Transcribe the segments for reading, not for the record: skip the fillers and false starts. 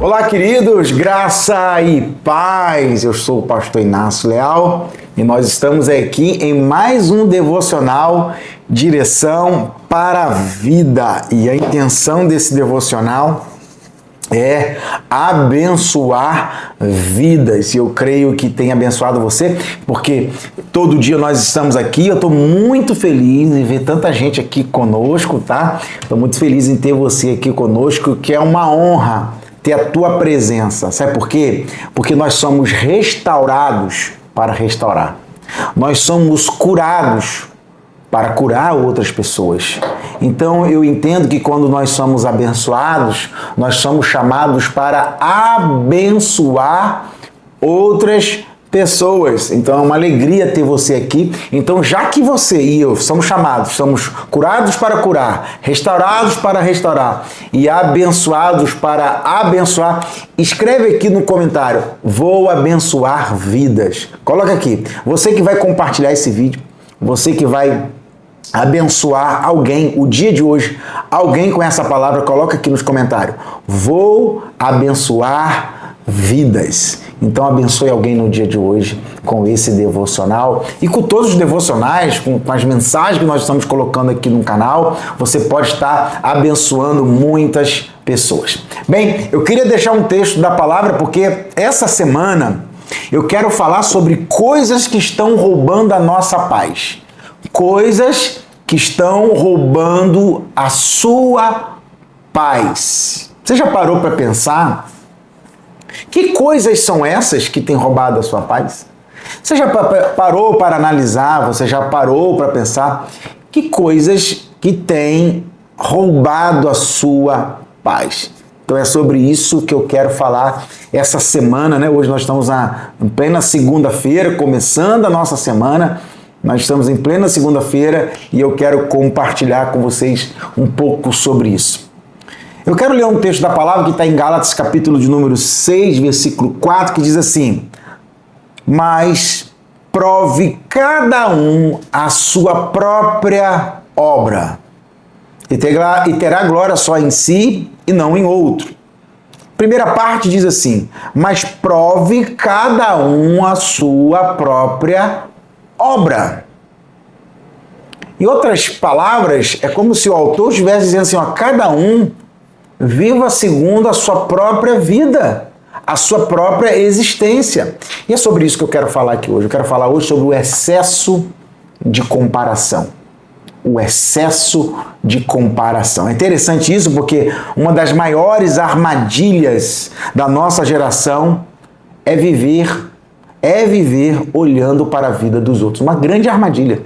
Olá, queridos, graça e paz. Eu sou o pastor Inácio Leal e nós estamos aqui em mais um devocional Direção para a Vida. E a intenção desse devocional é abençoar vidas. E eu creio que tem abençoado você, porque todo dia nós estamos aqui. Eu estou muito feliz em ver tanta gente aqui conosco, tá? Estou muito feliz em ter você aqui conosco, que é uma honra ter a tua presença. Sabe por quê? Porque nós somos restaurados para restaurar. Nós somos curados para curar outras pessoas. Então eu entendo que quando nós somos abençoados, nós somos chamados para abençoar outras pessoas. Então é uma alegria ter você aqui. Então, já que você e eu somos chamados, somos curados para curar, restaurados para restaurar e abençoados para abençoar, escreve aqui no comentário: vou abençoar vidas. Coloca aqui. Você que vai compartilhar esse vídeo, você que vai abençoar alguém, o dia de hoje, alguém com essa palavra, coloca aqui nos comentários: vou abençoar vidas. Então abençoe alguém no dia de hoje com esse devocional e com todos os devocionais, com as mensagens que nós estamos colocando aqui no canal. Você pode estar abençoando muitas pessoas. Bem, eu queria deixar um texto da palavra porque essa semana eu quero falar sobre coisas que estão roubando a nossa paz. Coisas que estão roubando a sua paz. Você já parou para pensar? Que coisas são essas que têm roubado a sua paz? Você já parou para analisar, você já parou para pensar que coisas que têm roubado a sua paz? Então é sobre isso que eu quero falar essa semana, né? Hoje nós estamos em plena segunda-feira, começando a nossa semana. Nós estamos em plena segunda-feira e eu quero compartilhar com vocês um pouco sobre isso. Eu quero ler um texto da palavra que está em Gálatas, capítulo de número 6, versículo 4, que diz assim: mas prove cada um a sua própria obra, e terá glória só em si e não em outro. Primeira parte diz assim: mas prove cada um a sua própria obra. Em outras palavras, é como se o autor estivesse dizendo assim, ó, cada um viva segundo a sua própria vida, a sua própria existência. E é sobre isso que eu quero falar aqui hoje. Eu quero falar hoje sobre o excesso de comparação. O excesso de comparação. É interessante isso porque uma das maiores armadilhas da nossa geração é viver olhando para a vida dos outros. Uma grande armadilha.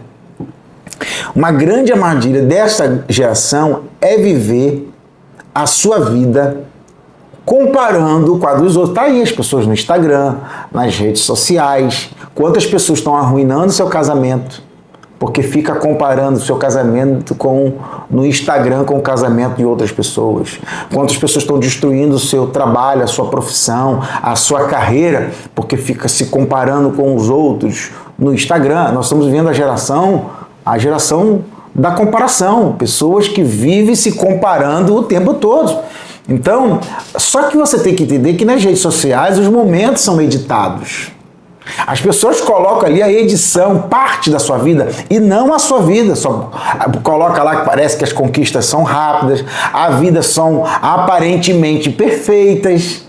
Uma grande armadilha desta geração é viver a sua vida comparando com a dos outros. Tá aí as pessoas no Instagram, nas redes sociais. Quantas pessoas estão arruinando seu casamento porque fica comparando seu casamento no Instagram com o casamento de outras pessoas. Quantas pessoas estão destruindo o seu trabalho, a sua profissão, a sua carreira, porque fica se comparando com os outros no Instagram. Nós estamos vivendo a geração da comparação. Pessoas que vivem se comparando o tempo todo. Então, só que você tem que entender que nas redes sociais os momentos são editados. As pessoas colocam ali a edição, parte da sua vida, e não a sua vida. Só coloca lá que parece que as conquistas são rápidas, a vida são aparentemente perfeitas.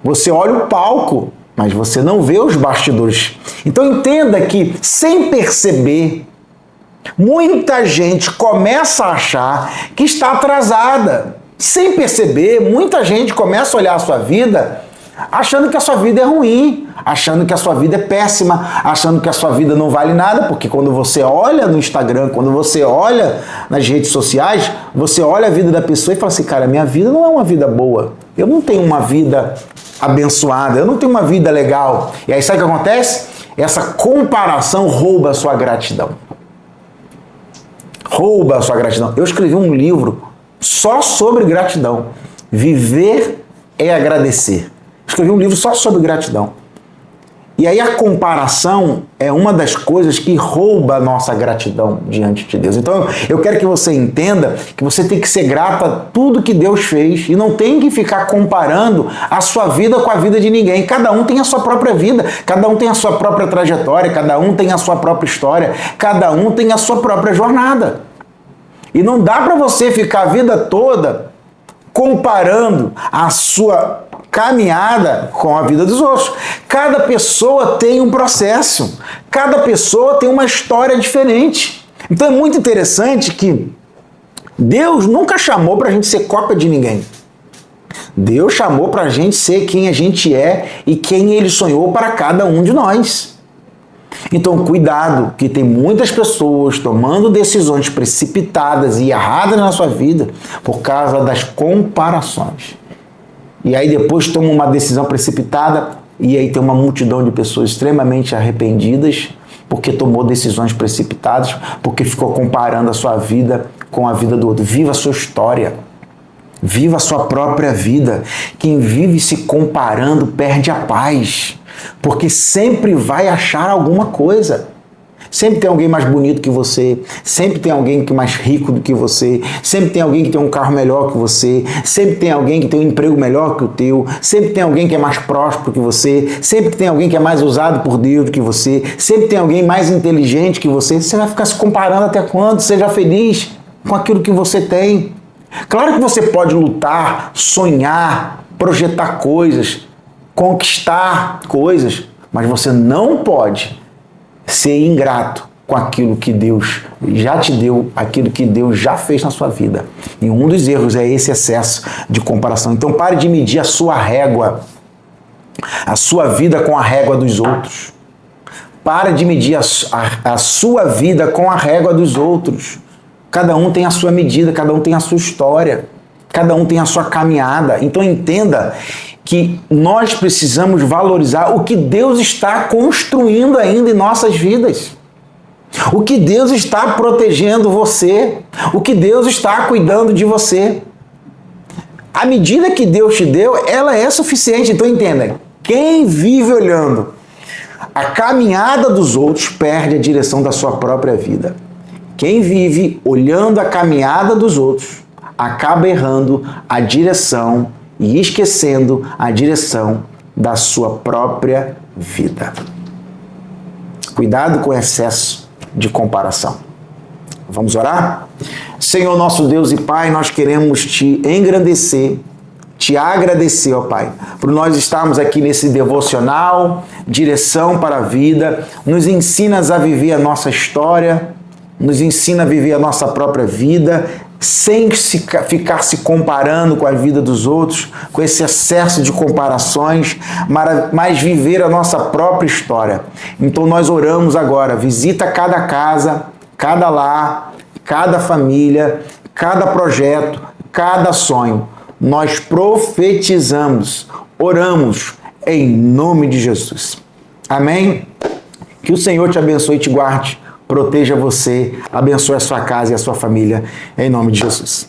Você olha o palco, mas você não vê os bastidores. Então entenda que, sem perceber, muita gente começa a achar que está atrasada. Sem perceber, muita gente começa a olhar a sua vida achando que a sua vida é ruim, achando que a sua vida é péssima, achando que a sua vida não vale nada, porque quando você olha no Instagram, quando você olha nas redes sociais, você olha a vida da pessoa e fala assim, cara, minha vida não é uma vida boa, eu não tenho uma vida abençoada, eu não tenho uma vida legal. E aí sabe o que acontece? Essa comparação rouba a sua gratidão. Rouba a sua gratidão. Eu escrevi um livro só sobre gratidão. Viver é agradecer. Escrevi um livro só sobre gratidão. E aí a comparação é uma das coisas que rouba a nossa gratidão diante de Deus. Então eu quero que você entenda que você tem que ser grato a tudo que Deus fez e não tem que ficar comparando a sua vida com a vida de ninguém. Cada um tem a sua própria vida, cada um tem a sua própria trajetória, cada um tem a sua própria história, cada um tem a sua própria jornada. E não dá para você ficar a vida toda comparando a sua caminhada com a vida dos outros. Cada pessoa tem um processo, cada pessoa tem uma história diferente. Então é muito interessante que Deus nunca chamou para a gente ser cópia de ninguém. Deus chamou para a gente ser quem a gente é e quem Ele sonhou para cada um de nós. Então, cuidado, que tem muitas pessoas tomando decisões precipitadas e erradas na sua vida por causa das comparações. E aí depois toma uma decisão precipitada e aí tem uma multidão de pessoas extremamente arrependidas porque tomou decisões precipitadas, porque ficou comparando a sua vida com a vida do outro. Viva a sua história. Viva a sua própria vida. Quem vive se comparando perde a paz, porque sempre vai achar alguma coisa. Sempre tem alguém mais bonito que você, sempre tem alguém que é mais rico do que você, sempre tem alguém que tem um carro melhor que você, sempre tem alguém que tem um emprego melhor que o teu, sempre tem alguém que é mais próspero que você, sempre tem alguém que é mais usado por Deus do que você, sempre tem alguém mais inteligente que você. Você vai ficar se comparando até quando? Seja feliz com aquilo que você tem. Claro que você pode lutar, sonhar, projetar coisas, conquistar coisas, mas você não pode ser ingrato com aquilo que Deus já te deu, aquilo que Deus já fez na sua vida. E um dos erros é esse excesso de comparação. Então pare de medir a sua régua, a sua vida com a régua dos outros. Pare de medir a sua vida com a régua dos outros. Cada um tem a sua medida, cada um tem a sua história, cada um tem a sua caminhada. Então entenda que nós precisamos valorizar o que Deus está construindo ainda em nossas vidas. O que Deus está protegendo você, o que Deus está cuidando de você. A medida que Deus te deu, ela é suficiente. Então entenda, quem vive olhando a caminhada dos outros perde a direção da sua própria vida. Quem vive olhando a caminhada dos outros acaba errando a direção e esquecendo a direção da sua própria vida. Cuidado com o excesso de comparação. Vamos orar? Senhor nosso Deus e Pai, nós queremos te engrandecer, te agradecer, ó Pai, por nós estarmos aqui nesse devocional, direção para a vida. Nos ensinas a viver a nossa história, nos ensina a viver a nossa própria vida, sem ficar se comparando com a vida dos outros, com esse excesso de comparações, mas viver a nossa própria história. Então nós oramos agora, visita cada casa, cada lar, cada família, cada projeto, cada sonho. Nós profetizamos, oramos em nome de Jesus. Amém? Que o Senhor te abençoe e te guarde. Proteja você, abençoe a sua casa e a sua família, em nome de Jesus.